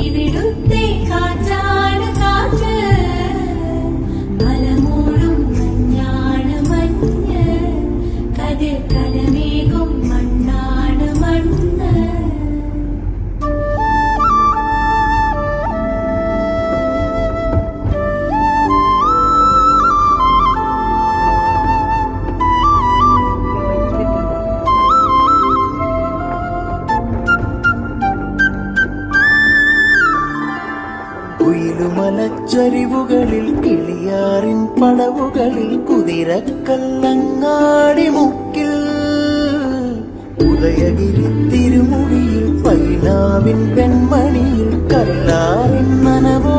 ഇവിടുത്തെ കാറ്റാണ് കാറ്റ്, മലമൂടും മഞ്ഞാണ് മഞ്ഞ്, കതിർ കലമേകും മണ്ണാണ് മണ്ണ്. കുയിലുമലച്ചരിവുകളിൽ കിളിയാറിൻ പടവുകളിൽ കുതിരക്കല്ലങ്ങാടി മുക്കിൽ ഉദയഗിരി തിരുമുടിയിൽ പൈനാവിൻ പെൺമണിയിൽ കല്ലാറിൻ നനവോ